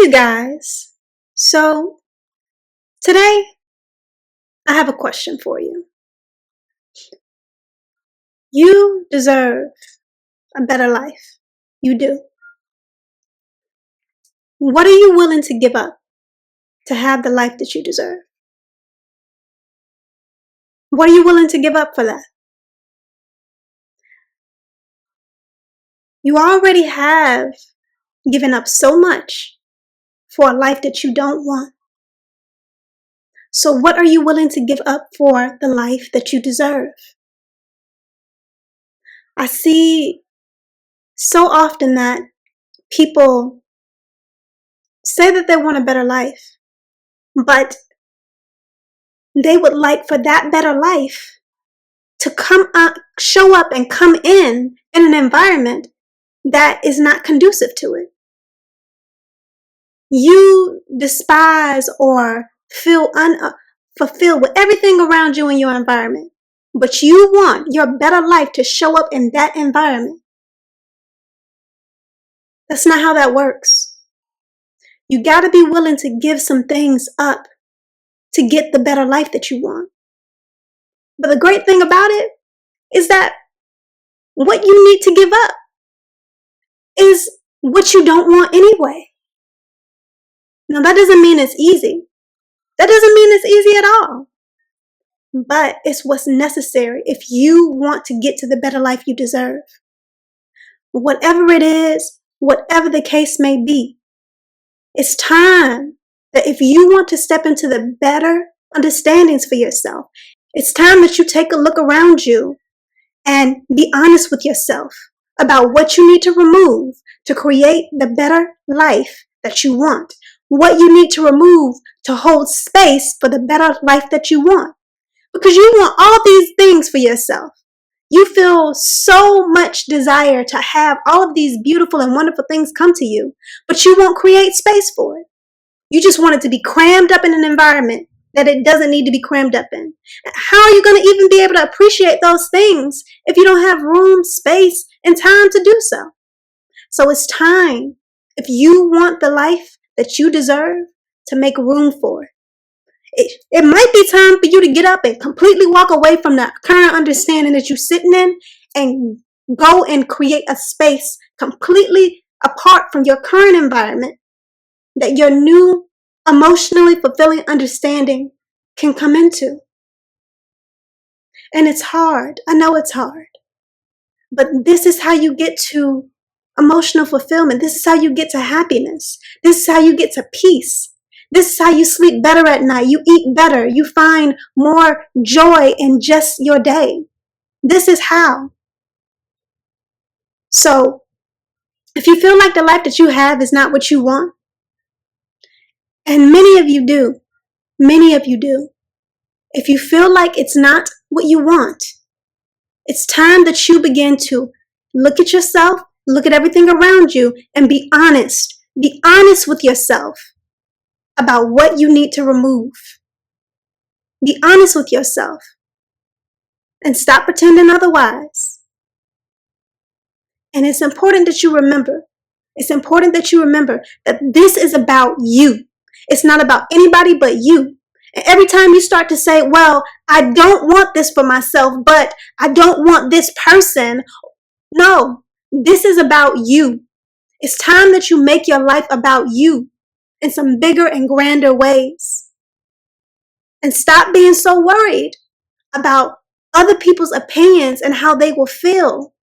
you guys. So today I have a question for you. You deserve a better life. You do. What are you willing to give up to have the life that you deserve? What are you willing to give up for that? You already have given up so much for a life that you don't want. So what are you willing to give up for the life that you deserve? I see so often that people say that they want a better life, but they would like for that better life to show up and come in an environment that is not conducive to it. You despise or feel unfulfilled with everything around you in your environment, but you want your better life to show up in that environment. That's not how that works. You got to be willing to give some things up to get the better life that you want. But the great thing about it is that what you need to give up is what you don't want anyway. Now, that doesn't mean it's easy. That doesn't mean it's easy at all. But it's what's necessary if you want to get to the better life you deserve. Whatever it is, whatever the case may be, it's time that if you want to step into the better understandings for yourself, it's time that you take a look around you and be honest with yourself about what you need to remove to create the better life that you want. What you need to remove to hold space for the better life that you want. Because you want all these things for yourself. You feel so much desire to have all of these beautiful and wonderful things come to you, but you won't create space for it. You just want it to be crammed up in an environment that it doesn't need to be crammed up in. How are you going to even be able to appreciate those things if you don't have room, space, and time to do so? So it's time, if you want the life that you deserve, to make room for it. It might be time for you to get up and completely walk away from the current understanding that you're sitting in and go and create a space completely apart from your current environment that your new emotionally fulfilling understanding can come into. And it's hard. I know it's hard. But this is how you get to emotional fulfillment. This is how you get to happiness. This is how you get to peace. This is how you sleep better at night. You eat better. You find more joy in just your day. This is how. So, if you feel like the life that you have is not what you want, and many of you do, if you feel like it's not what you want, it's time that you begin to look at yourself, look at everything around you, and be honest. Be honest with yourself about what you need to remove. Be honest with yourself and stop pretending otherwise. And it's important that you remember that this is about you. It's not about anybody but you. And every time you start to say, well, I don't want this for myself, but I don't want this person. No, this is about you. It's time that you make your life about you in some bigger and grander ways. And stop being so worried about other people's opinions and how they will feel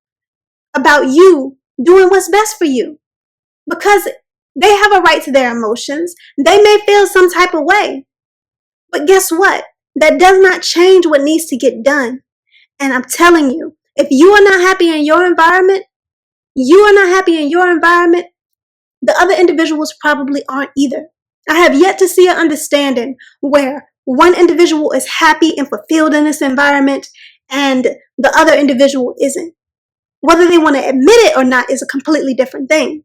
about you doing what's best for you. Because they have a right to their emotions. They may feel some type of way. But guess what? That does not change what needs to get done. And I'm telling you, if you are not happy in your environment, the other individuals probably aren't either. I have yet to see an understanding where one individual is happy and fulfilled in this environment and the other individual isn't. Whether they want to admit it or not is a completely different thing.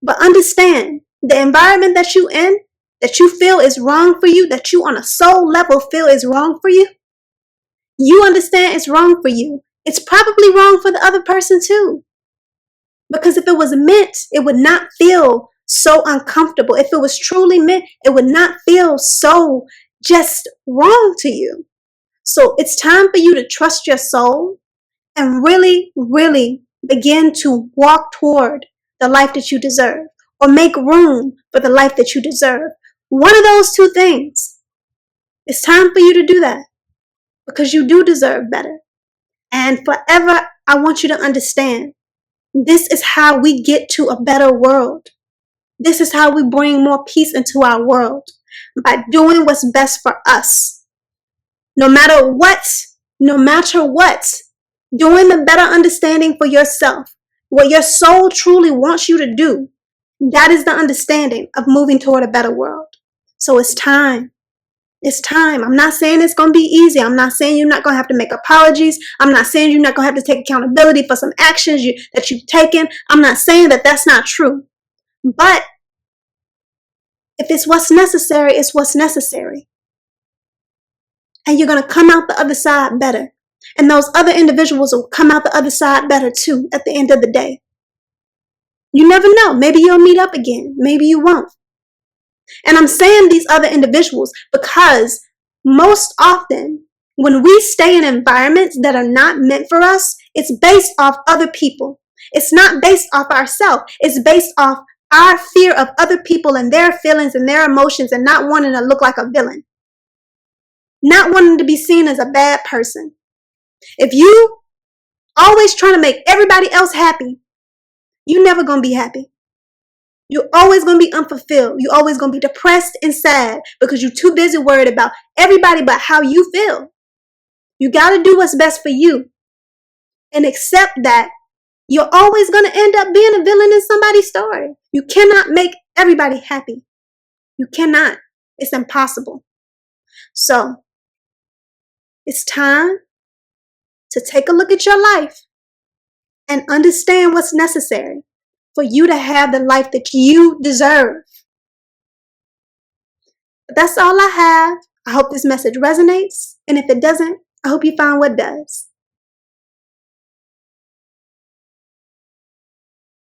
But understand, the environment that you're in, that you feel is wrong for you, that you on a soul level feel is wrong for you, you understand it's wrong for you. It's probably wrong for the other person too. Because if it was meant, it would not feel so uncomfortable. If it was truly meant, it would not feel so just wrong to you. So it's time for you to trust your soul and really, really begin to walk toward the life that you deserve, or make room for the life that you deserve. One of those two things. It's time for you to do that, because you do deserve better. And forever, I want you to understand, this is how we get to a better world. This is how we bring more peace into our world, by doing what's best for us. No matter what, doing the better understanding for yourself, what your soul truly wants you to do, that is the understanding of moving toward a better world. So it's time. It's time. I'm not saying it's going to be easy. I'm not saying you're not going to have to make apologies. I'm not saying you're not going to have to take accountability for some actions that you've taken. I'm not saying that that's not true. But if it's what's necessary, it's what's necessary. And you're going to come out the other side better. And those other individuals will come out the other side better too at the end of the day. You never know. Maybe you'll meet up again. Maybe you won't. And I'm saying these other individuals because most often when we stay in environments that are not meant for us, it's based off other people. It's not based off ourselves. It's based off our fear of other people and their feelings and their emotions, and not wanting to look like a villain. Not wanting to be seen as a bad person. If you always trying to make everybody else happy, you're never going to be happy. You're always going to be unfulfilled. You're always going to be depressed and sad because you're too busy worried about everybody but how you feel. You got to do what's best for you and accept that you're always going to end up being a villain in somebody's story. You cannot make everybody happy. You cannot. It's impossible. So it's time to take a look at your life and understand what's necessary for you to have the life that you deserve. But that's all I have. I hope this message resonates. And if it doesn't, I hope you find what does.